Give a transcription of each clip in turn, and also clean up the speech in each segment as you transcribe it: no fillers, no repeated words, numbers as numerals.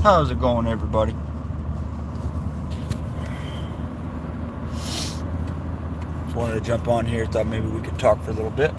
How's it going, everybody? Just wanted to jump on here. Thought maybe we could talk for a little bit.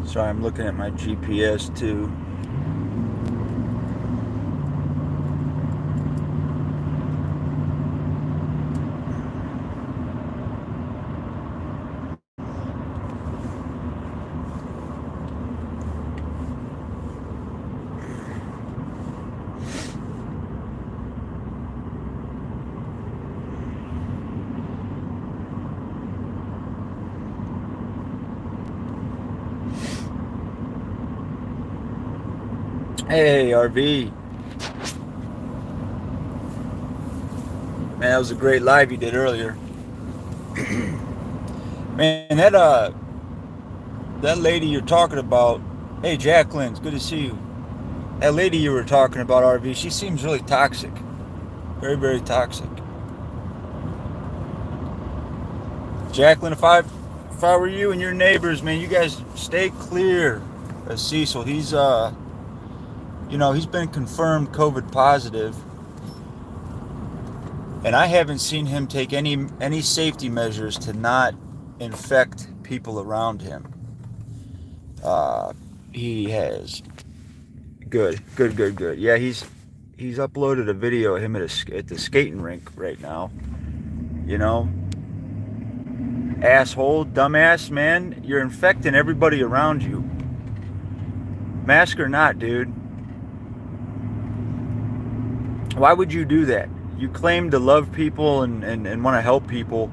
Sorry, I'm looking at my GPS too. Hey, RV. Man, that was a great live you did earlier. Man, that lady you're talking about. Hey, Jacqueline, it's good to see you. That lady you were talking about, RV, she seems really toxic. Very, very toxic. Jacqueline, if I were you and your neighbors, man, you guys stay clear of Cecil. He's been confirmed COVID positive, and I haven't seen him take any safety measures to not infect people around him. He has. Good, good, good, good. Yeah, he's uploaded a video of him at the skating rink right now. You know, asshole, dumbass, man, you're infecting everybody around you. Mask or not, dude. Why would you do that? You claim to love people and want to help people,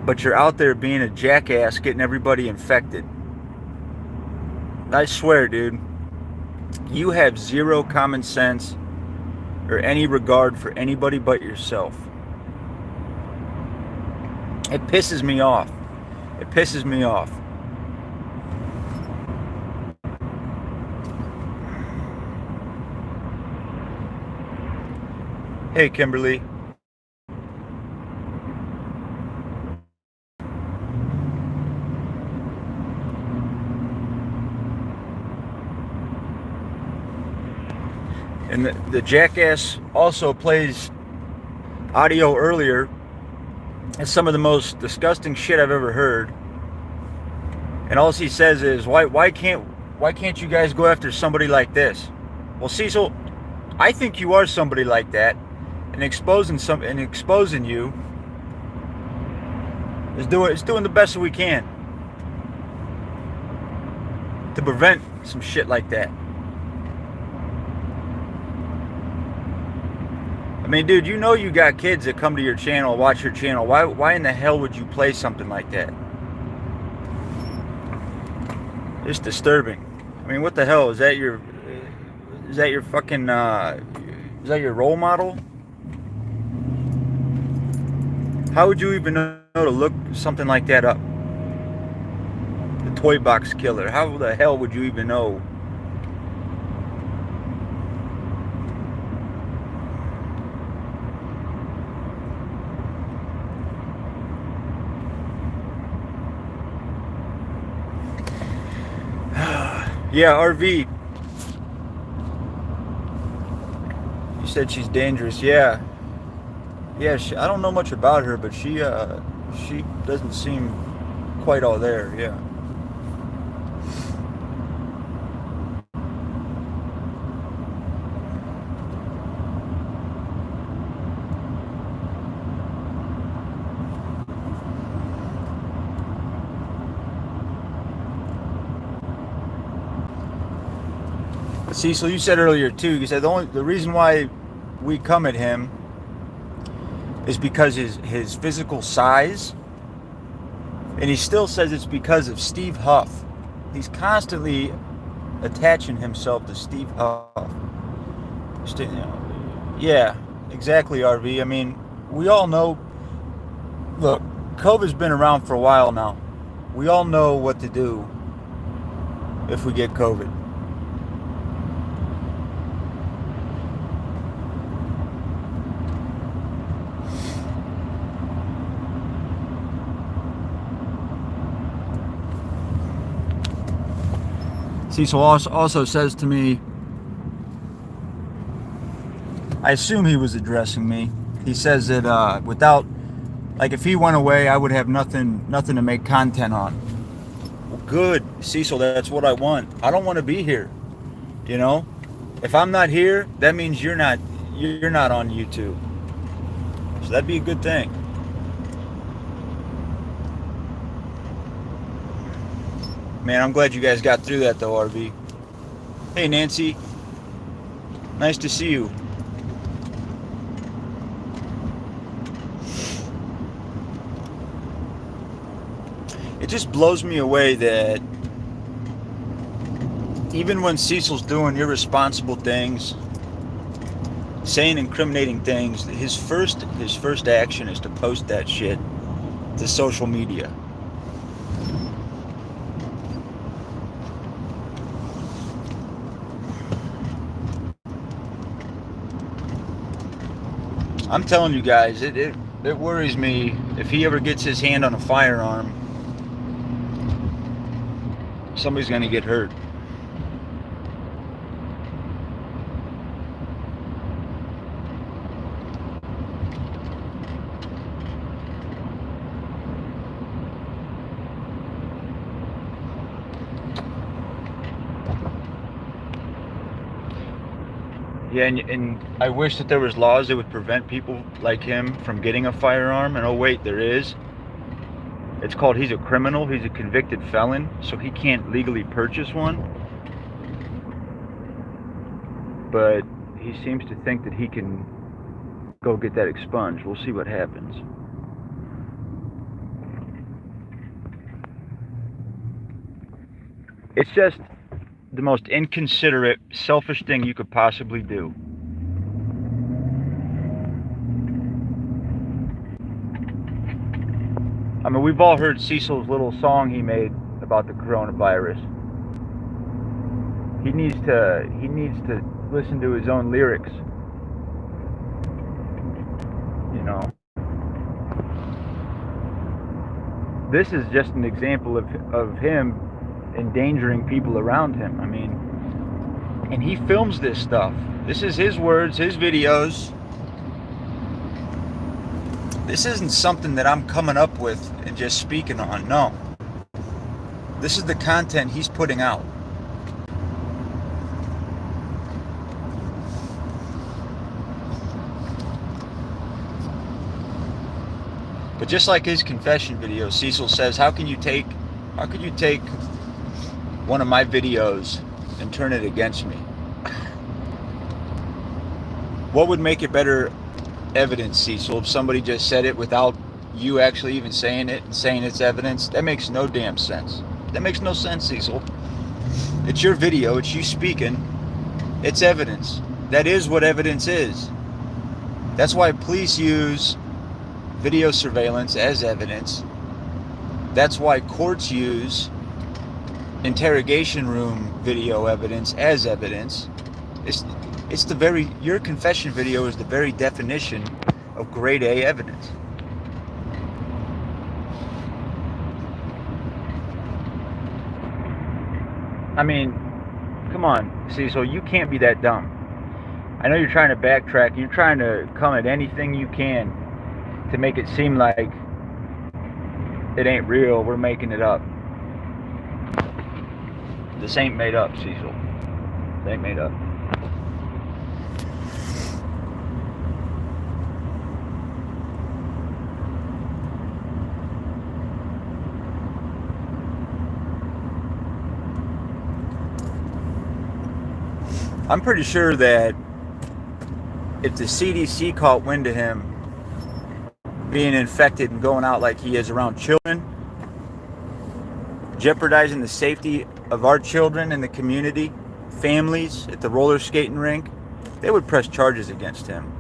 but you're out there being a jackass, getting everybody infected. I swear, dude, you have zero common sense or any regard for anybody but yourself. It pisses me off. It pisses me off. Hey, Kimberly. And the jackass also plays audio earlier. It's some of the most disgusting shit I've ever heard. And all he says is, why can't you guys go after somebody like this? Well, Cecil, I think you are somebody like that, and exposing you is doing the best that we can to prevent some shit like that. I mean, dude, you know you got kids that come to your channel, watch your channel. Why in the hell would you play something like that? It's disturbing. I mean, what the hell is that? Is that your fucking is that your role model? How would you even know to look something like that up? The toy box killer. How the hell would you even know? Yeah, RV. You said she's dangerous. Yeah. Yeah, I don't know much about her, but she doesn't seem quite all there. Yeah. Cecil, you said earlier too. You said the reason why we come at him is because his physical size And he still says it's because of Steve Huff. He's constantly attaching himself to Steve Huff. Yeah, exactly, RV. I mean, we all know, look, COVID's been around for a while now. We all know what to do if we get COVID. Cecil also says to me, I assume he was addressing me. He says that without, like, if he went away, I would have nothing to make content on. Well, good, Cecil. That's what I want. I don't want to be here. You know, if I'm not here, that means you're not on YouTube. So that'd be a good thing. Man, I'm glad you guys got through that though, RV. Hey, Nancy. Nice to see you. It just blows me away that even when Cecil's doing irresponsible things, saying incriminating things, his first action is to post that shit to social media. I'm telling you guys, it worries me if he ever gets his hand on a firearm, somebody's going to get hurt. Yeah, and I wish that there was laws that would prevent people like him from getting a firearm. And oh wait, there is. It's called, he's a criminal, he's a convicted felon, so he can't legally purchase one. But he seems to think that he can go get that expunged. We'll see what happens. It's just the most inconsiderate, selfish thing you could possibly do. I mean, we've all heard Cecil's little song he made about the coronavirus. He needs to listen to his own lyrics. You know. This is just an example of him endangering people around him. I mean, and he films this stuff. This is his words, his videos. This isn't something that I'm coming up with and just speaking on. No. This is the content he's putting out. But just like his confession video, Cecil says, how can you take one of my videos and turn it against me? What would make it better evidence, Cecil, if somebody just said it without you actually even saying it and saying it's evidence? That makes no damn sense. That makes no sense, Cecil. It's your video, it's you speaking, it's evidence. That is what evidence is. That's why police use video surveillance as evidence. That's why courts use interrogation room video evidence as evidence. It's the very, your confession video is the very definition of grade A evidence. I mean, come on, Cecil, you can't be that dumb. I know you're trying to backtrack, you're trying to come at anything you can to make it seem like it ain't real, we're making it up. This ain't made up, Cecil. This ain't made up. I'm pretty sure that if the CDC caught wind of him being infected and going out like he is around children, jeopardizing the safety of our children in the community, families at the roller skating rink, they would press charges against him.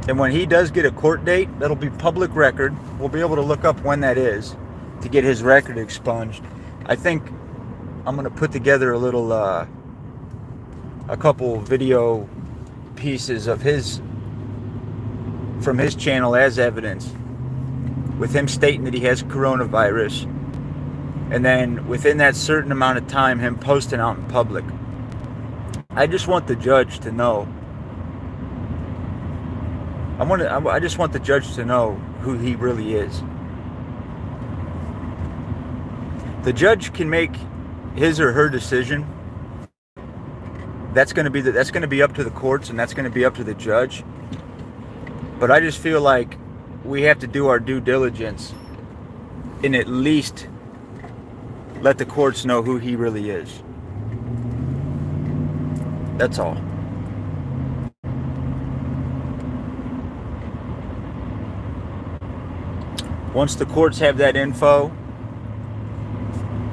And when he does get a court date, that'll be public record. We'll be able to look up when that is to get his record expunged. I think I'm going to put together a little, a couple video pieces of his, from his channel as evidence, with him stating that he has coronavirus, and then within that certain amount of time, him posting out in public. I just want the judge to know. I just want the judge to know who he really is. The judge can make his or her decision. That's going to be up to the courts, and that's going to be up to the judge. But I just feel like we have to do our due diligence and at least let the courts know who he really is. That's all. Once the courts have that info,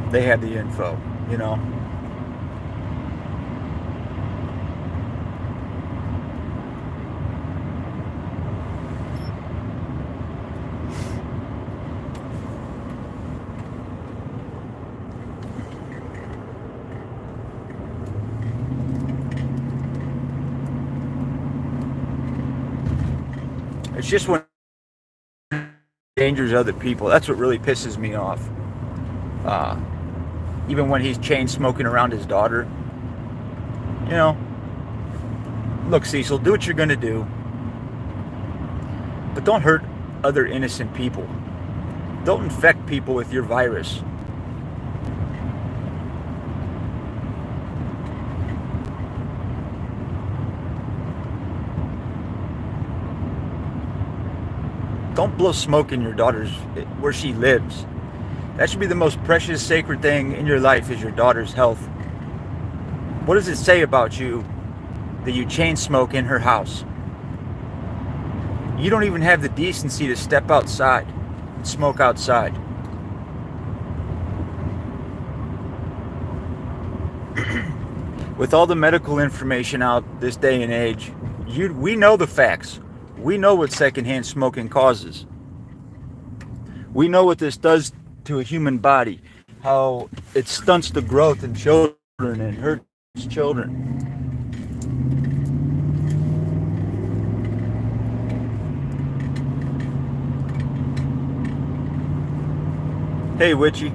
they have the info, you know. It's just when endangers other people. That's what really pisses me off. Even when he's chain smoking around his daughter. You know, look, Cecil, do what you're going to do. But don't hurt other innocent people. Don't infect people with your virus. Don't blow smoke in your daughter's, where she lives. That should be the most precious, sacred thing in your life, is your daughter's health. What does it say about you that you chain smoke in her house? You don't even have the decency to step outside and smoke outside. With all the medical information out this day and age, we know the facts. We know what secondhand smoking causes. We know what this does to a human body, how it stunts the growth in children and hurts children. Hey, Witchy.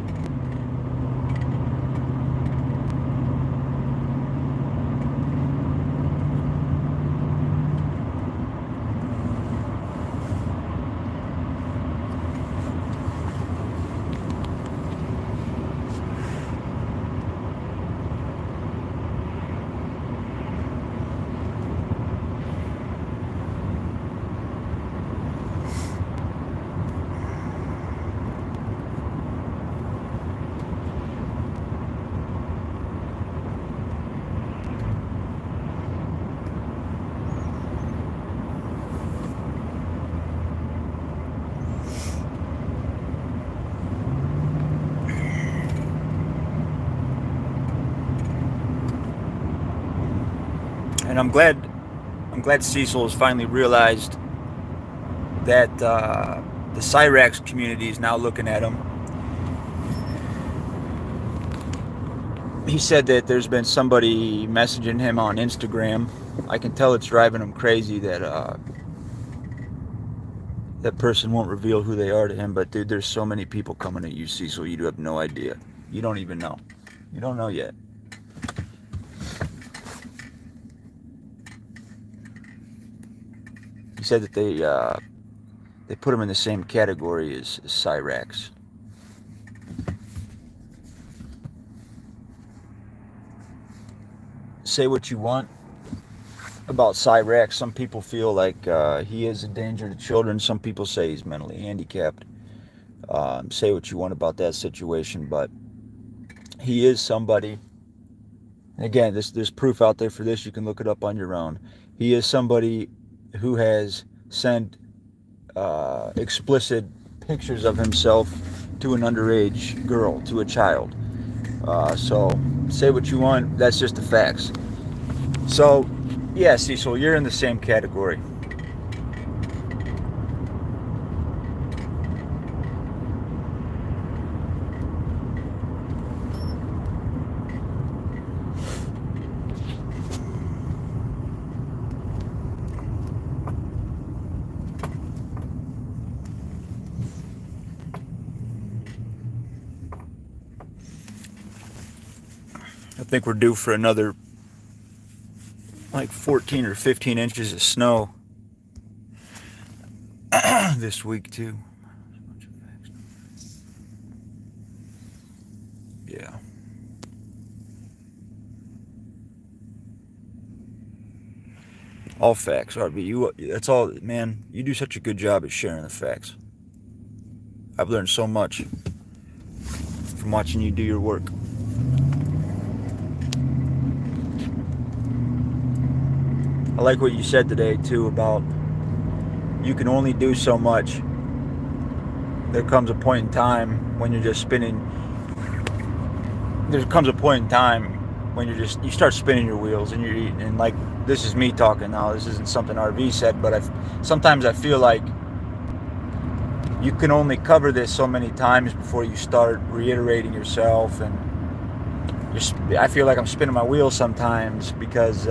And I'm glad Cecil has finally realized that the Cyrax community is now looking at him. He said that there's been somebody messaging him on Instagram. I can tell it's driving him crazy that that person won't reveal who they are to him. But dude, there's so many people coming at you, Cecil. You have no idea. You don't even know. You don't know yet. He said that they put him in the same category as Cyrax. Say what you want about Cyrax. Some people feel like he is a danger to children. Some people say he's mentally handicapped. Say what you want about that situation, but he is somebody Again, there's proof out there for this. You can look it up on your own. He is somebody who has sent explicit pictures of himself to an underage girl, to a child. So say what you want, that's just the facts. So yeah, Cecil, you're in the same category. I think we're due for another like 14 or 15 inches of snow this week too. Yeah. All facts, RB. That's all, man. You do such a good job at sharing the facts. I've learned so much from watching you do your work. I like what you said today too about you can only do so much. There comes a point in time when you're just spinning. There comes a point in time when you start spinning your wheels and you're eating. And like, this is me talking now. This isn't something RV said, but sometimes I feel like you can only cover this so many times before you start reiterating yourself. And I feel like I'm spinning my wheels sometimes because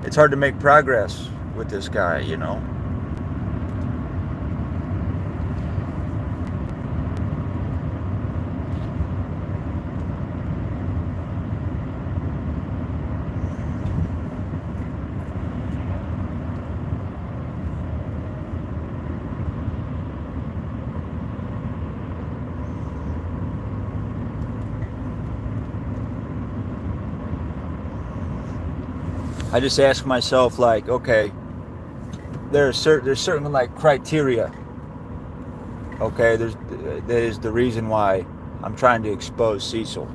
it's hard to make progress with this guy, you know. I just ask myself, like, okay, there's certain like criteria. Okay, that is the reason why I'm trying to expose Cecil.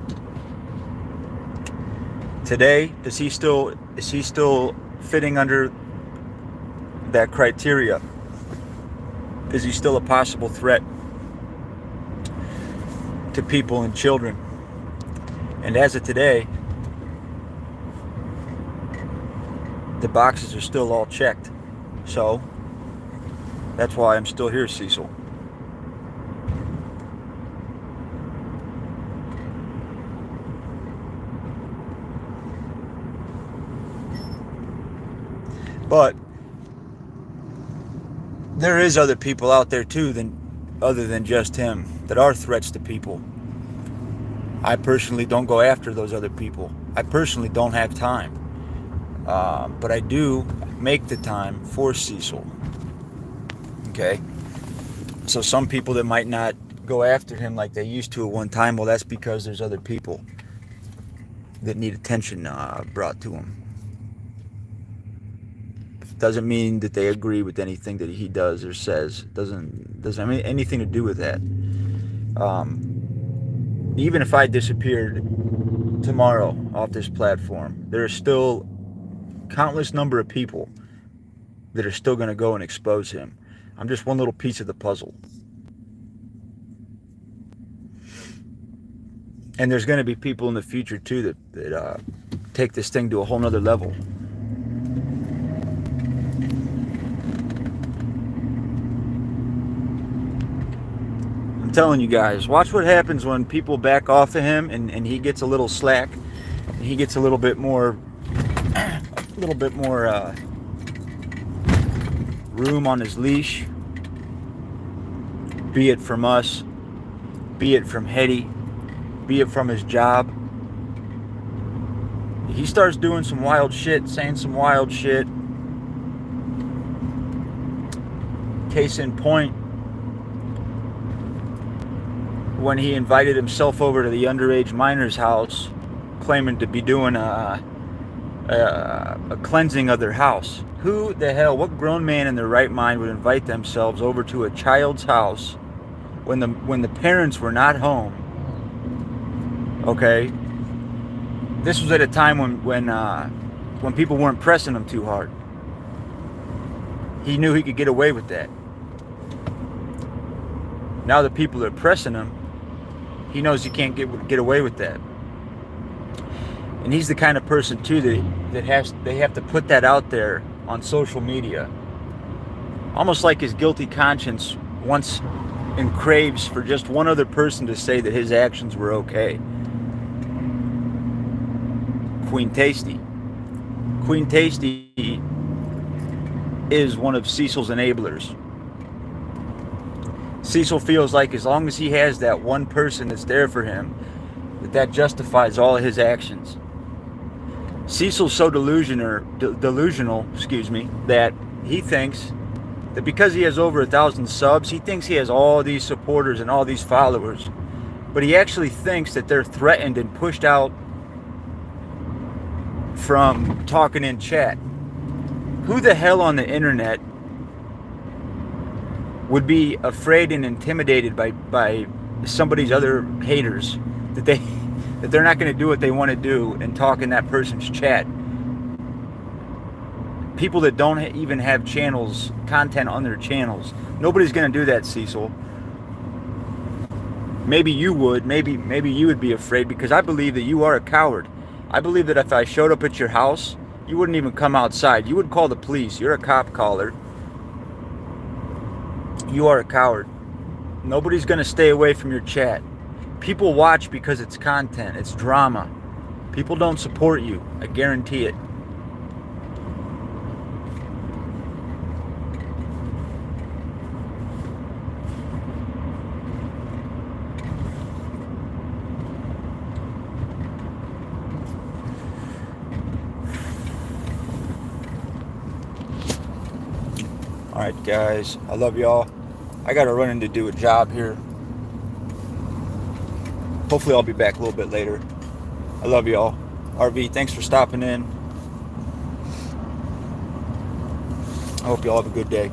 Today, is he still fitting under that criteria? Is he still a possible threat to people and children? And as of today, the boxes are still all checked. So that's why I'm still here, Cecil. But there is other people out there too other than just him that are threats to people. I personally don't go after those other people. I personally don't have time. But I do make the time for Cecil. Okay? So some people that might not go after him like they used to at one time, well, that's because there's other people that need attention brought to them. Doesn't mean that they agree with anything that he does or says. Doesn't have anything to do with that. Even if I disappeared tomorrow off this platform, there are still countless number of people that are still going to go and expose him. I'm just one little piece of the puzzle. And there's going to be people in the future too that take this thing to a whole nother level. I'm telling you guys, watch what happens when people back off of him and he gets a little slack. And he gets a little bit more room on his leash, be it from us, be it from Hetty, be it from his job. He starts doing some wild shit, saying some wild shit. Case in point, when he invited himself over to the underage minor's house, claiming to be doing a cleansing of their house. Who the hell, what grown man in their right mind would invite themselves over to a child's house when the parents were not home? Okay? This was at a time when people weren't pressing him too hard. He knew he could get away with that. Now that people are pressing him, he knows he can't get away with that. And he's the kind of person too that they have to put that out there on social media, almost like his guilty conscience wants and craves for just one other person to say that his actions were okay. Queen Tasty. Queen Tasty is one of Cecil's enablers. Cecil feels like as long as he has that one person that's there for him, that justifies all of his actions. Cecil's so delusional, that he thinks that because he has over 1,000 subs, he thinks he has all these supporters and all these followers. But he actually thinks that they're threatened and pushed out from talking in chat. Who the hell on the internet would be afraid and intimidated by somebody's other haters, that they're not going to do what they want to do and talk in that person's chat? People that don't even have channels, content on their channels. Nobody's going to do that, Cecil. Maybe you would. Maybe you would be afraid, because I believe that you are a coward. I believe that if I showed up at your house, you wouldn't even come outside. You would call the police. You're a cop caller. You are a coward. Nobody's going to stay away from your chat. People watch because it's content. It's drama. People don't support you. I guarantee it. Alright guys, I love y'all. I gotta run in to do a job here. Hopefully I'll be back a little bit later. I love y'all. RV, thanks for stopping in. I hope y'all have a good day.